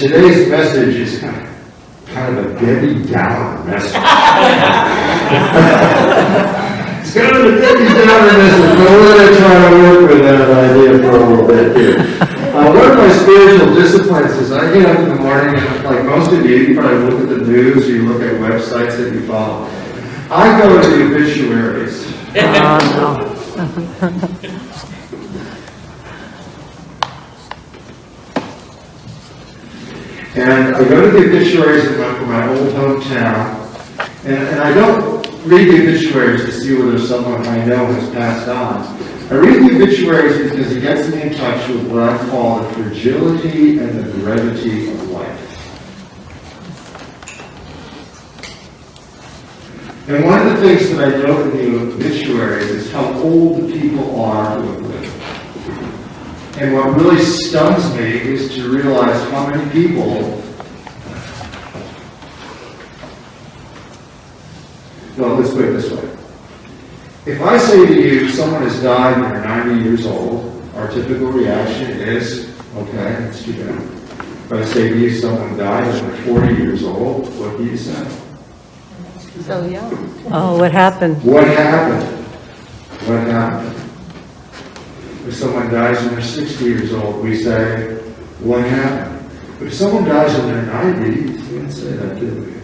Today's message is kind of a Debbie Downer message. It's kind of a Debbie Downer message, but we're going to try to work with that idea for a little bit here. One of my spiritual disciplines is I get up in the morning, and like most of you probably look at the news or you look at websites that you follow. I go to the obituaries. And I go to the obituaries for my old hometown, and I don't read the obituaries to see whether someone I know has passed on. I read the obituaries because it gets me in touch with what I call the fragility and the brevity of life. And one of the things that I note in the obituaries is how old the people are who have lived. And what really stuns me is to realize how many people well, let's put it this way. If I say to you, someone has died and they're 90 years old, our typical reaction is, okay, that's too bad. If I say to you, someone died and they're 40 years old, what do you say? So young. Oh, what happened? What happened? What happened? If someone dies and they're 60 years old, we say, what happened? But if someone dies and they're 90, we didn't say that, did we?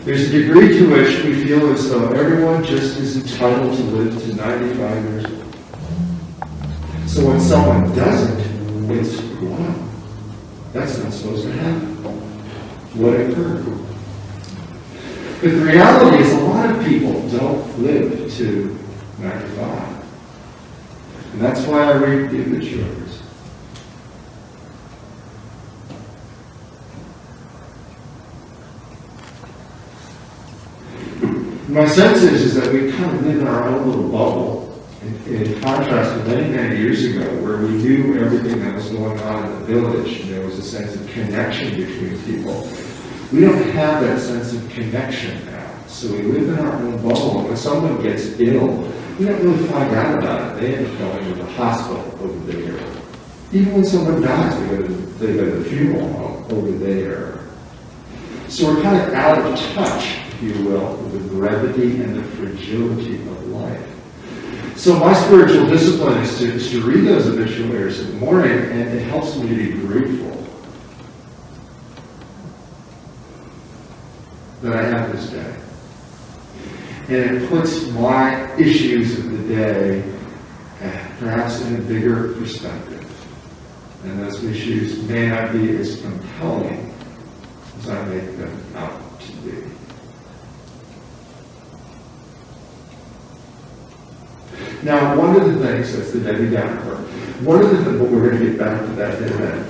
There's a degree to which we feel as though everyone just is entitled to live to 95 years old. So when someone doesn't, it's, wow, that's not supposed to happen. What occurred? But the reality is a lot of people don't live to 95. And that's why I read the obituaries. My sense is that we kind of live in our own little bubble, in contrast to many, many years ago, where we knew everything that was going on in the village, and there was a sense of connection between people. We don't have that sense of connection now. So we live in our own bubble, and when someone gets ill, we don't really find out about it. They end up going to the hospital over there. Even when someone dies, they go to the funeral home over there. So we're kind of out of touch, if you will, with the brevity and the fragility of life. So my spiritual discipline is to read those obituaries in the morning, and it helps me to be grateful that I have this day. And it puts my issues of the day perhaps in a bigger perspective. And those issues may not be as compelling as I make them out to be. Now, one of the things, that's the Debbie Downer part, one of the things, but we're going to get back to that in a minute.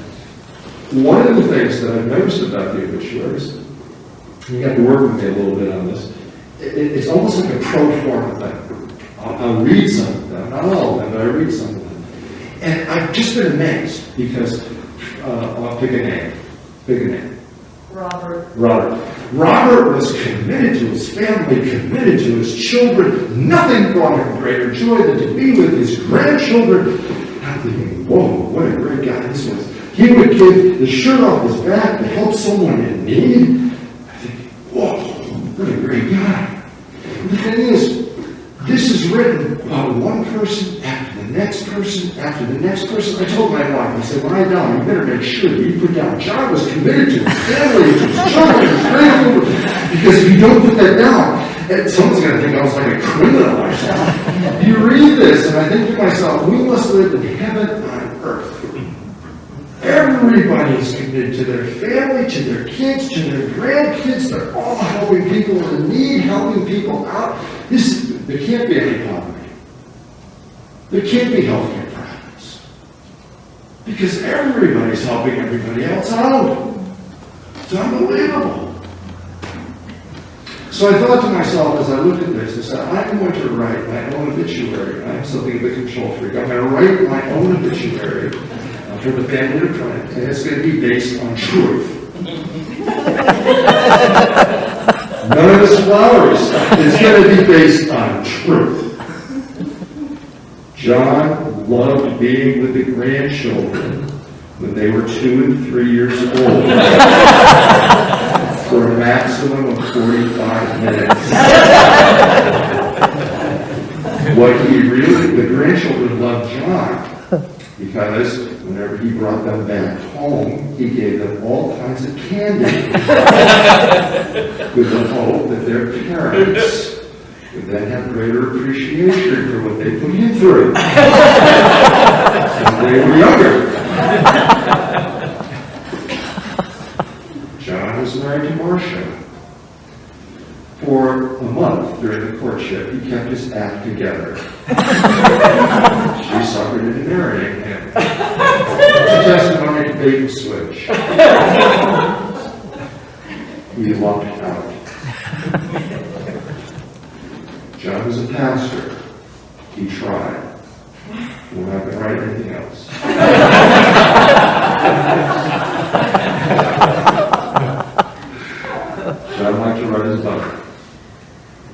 One of the things that I've noticed about the obituaries, you have to work with me a little bit on this, it's almost like a pro forma thing. I'll read some of them, not all of them, but I read some of them. And I've just been amazed because, I'll pick a name. Robert. Robert was committed to his family, committed to his children. Nothing brought him greater joy than to be with his grandchildren. I'm thinking, whoa, what a great guy this was. He would give the shirt off his back to help someone in need. I think, whoa, what a great guy. The thing is, this is written about one person after the next person after the next person. I told my wife, I said, when I die, you better make sure that you put down, John was committed to his family, to his children, his grandchildren, because if you don't put that down, someone's going to think I was like a criminal myself. You read this, and I think to myself, we must live in heaven on earth. Everybody is committed to their family, to their kids, to their grandkids. They're all helping people in need, helping people out. There can't be any poverty. There can't be healthcare problems. Because everybody's helping everybody else out. It's unbelievable. So I thought to myself as I looked at this, I said, I'm going to write my own obituary. I'm something of a control freak. I'm going to write my own obituary for the family to print, and it's going to be based on truth. None of this flowery stuff. It's going to be based on truth. John loved being with the grandchildren when they were 2 and 3 years old for a maximum of 45 minutes. The grandchildren loved John because whenever he brought them back home, he gave them all kinds of candy with the hope that their parents would then have greater appreciation for what they put him through when they were younger. John was married to Marcia. For a month during the courtship, he kept his act together. She suffered in marrying him. It's a testimony to bait and switch. We lucked out. John was a pastor. He tried. We're not going to write anything else. John liked to run his boat.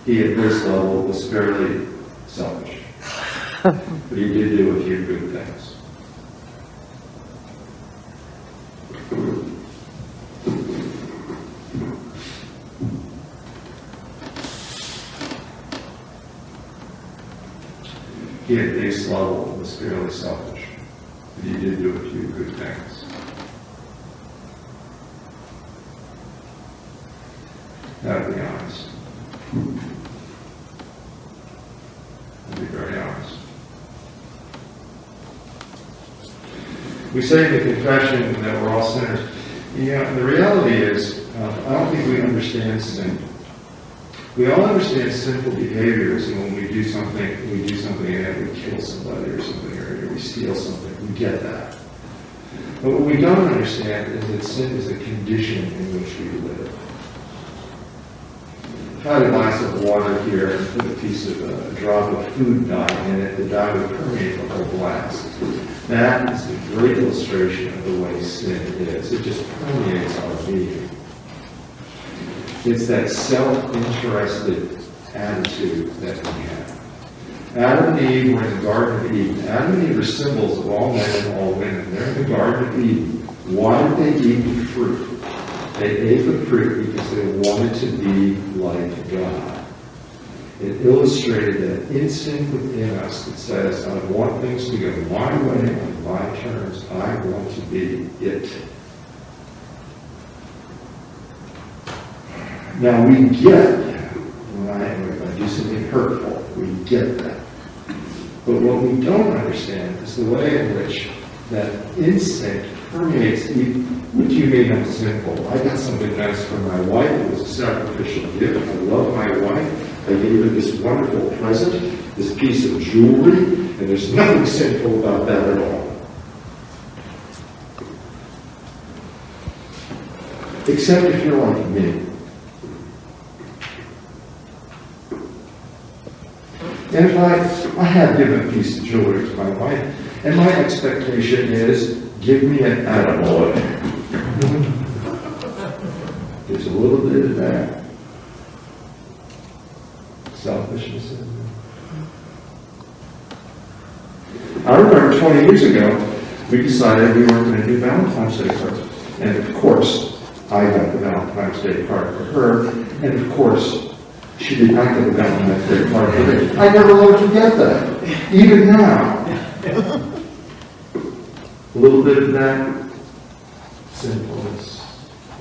He, at this level, was fairly selfish. But he did do a few good things. He, at this level, was fairly selfish. But he did do a few good things. Now, to be honest. I'll be very honest. We say in the confession that we're all sinners. The reality is, I don't think we understand sin. We all understand sinful behaviors, and when we do something and we kill somebody or something, or we steal something, we get that. But what we don't understand is that sin is a condition in which we live. If I had a glass of water here and put a drop of food dye in it, the dye would permeate the whole glass. That is a great illustration of the way sin is. It just permeates our being. It's that self-interested attitude that we have. Adam and Eve were in the Garden of Eden. Adam and Eve are symbols of all men and all women. They're in the Garden of Eden. Why did they eat the fruit? They ate the fruit because they wanted to be like God. It illustrated that instinct within us that says, I want things to go my way on my terms. I want to be it. Now we get when I do something hurtful, we get that. But what we don't understand is the way in which that instinct permeates which you may not sinful. I got something nice from my wife. It was a sacrificial gift. I love my wife. I gave her this wonderful present, this piece of jewelry, and there's nothing sinful about that at all. Except if you're like me. And if I have given a piece of jewelry to my wife, and my expectation is, give me an attaboy. There's a little bit of that selfishness in there. I remember 20 years ago, we decided we weren't going to do Valentine's Day cards. And of course, I got the Valentine's Day card for her. And of course, she did not get the Valentine's Day card for me. I never will forget that. Even now. A little bit of that sinfulness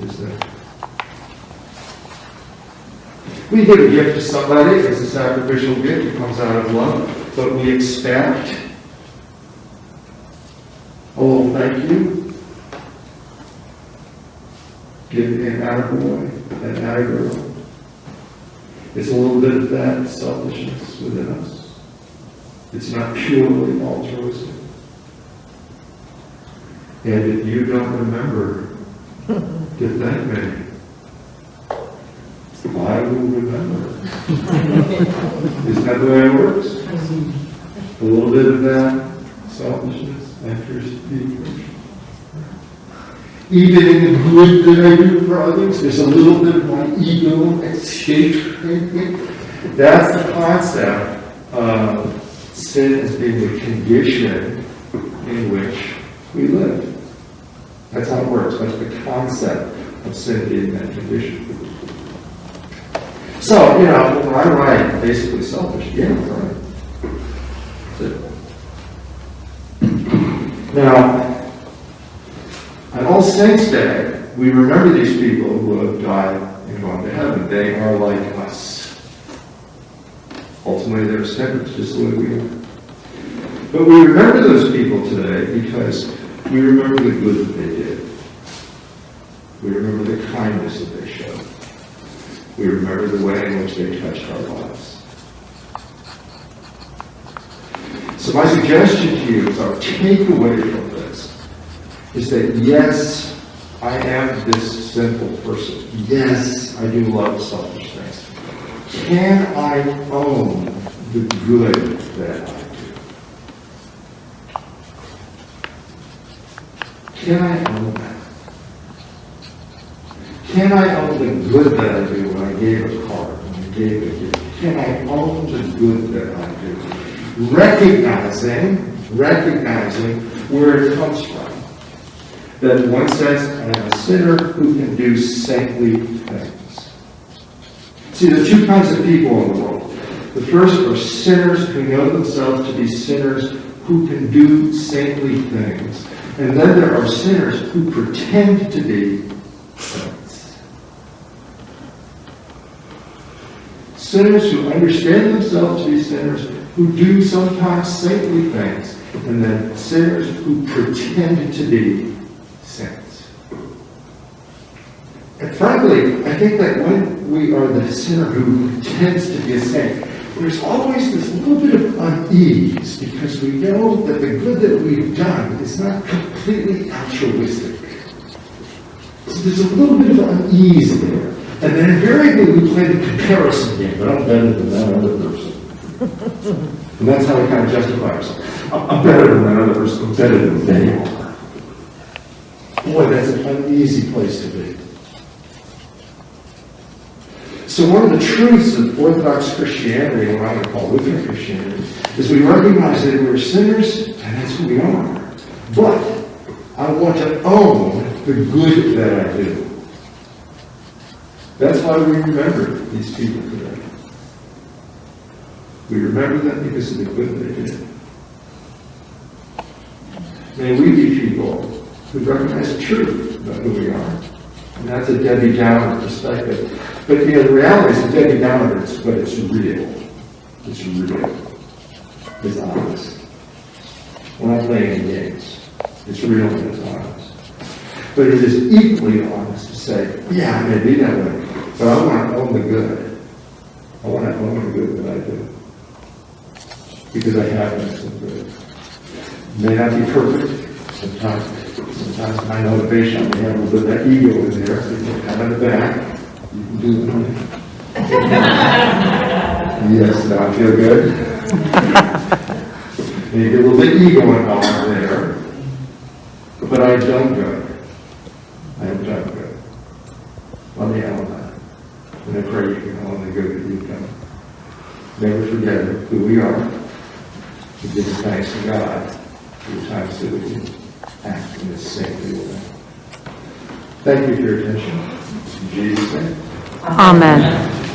is there. We give a gift to somebody, it's a sacrificial gift, it comes out of love, but we expect, oh, thank you. Give me an attaboy, an attagirl. It's a little bit of that selfishness within us. It's not purely altruistic. And if you don't remember to thank me, I will remember. Isn't that the way it works? A little bit of that selfishness enters deeper. Even in the good that I do for others, there's a little bit of my ego escape. That's the concept of sin as being the condition in which we live. That's how it works. That's the concept of sin being that condition. So, when I write basically selfish, yeah, right. That's it. Now, on All Saints' Day, we remember these people who have died and gone to heaven. They are like us. Ultimately, they're sinners, just the way we are. But we remember those people today because we remember the good that they did. We remember the kindness that they showed. We remember the way in which they touched our lives. So my suggestion to you is our takeaway from this is that yes, I am this sinful person. Yes, I do love selfish things. Can I own the good that I do? Can I own that? Can I own the good that I do when I gave a card, when I gave a gift? Can I own the good that I do? Recognizing where it comes from. That one says, I am a sinner who can do saintly things. See, there are two kinds of people in the world. The first are sinners who know themselves to be sinners who can do saintly things. And then there are sinners who pretend to be saints. Sinners who understand themselves to be sinners, who do sometimes saintly things, and then sinners who pretend to be saints. And frankly, I think that when we are the sinner who pretends to be a saint, there's always this little bit of unease because we know that the good that we've done is not completely altruistic. So there's a little bit of unease there. And then invariably we play the comparison game, but I'm better than that other person. And that's how we kind of justify ourselves. I'm better than that other person. I'm better than they are. Boy, that's an uneasy place to be. So one of the truths of Orthodox Christianity, what I would call Lutheran Christianity, is we recognize that we're sinners, and that's who we are. But I want to own the good that I do. That's why we remember these people today. We remember them because of the good they did. May we be people who recognize the truth about who we are. And that's a Debbie Downer perspective. But the reality is a Debbie Downer, but it's real. It's real. It's honest. We're not playing any games. It's real and it's honest. But it is equally honest to say, yeah, I may be that way, but I want to own the good. I want to own the good that I do. Because I have done some good. It may not be perfect. Sometimes my motivation may have a little bit of that ego in there. So you can pat on the back. You can do it, honey. Yes, now I feel good. Maybe a little bit ego involved there. But I've done good. I have done good. Let me own that. And I pray you can own the good that you've done. Never forget who we are. We give thanks to God for the times that we can act in this saintly way. Thank you for your attention. In Jesus' name. Amen.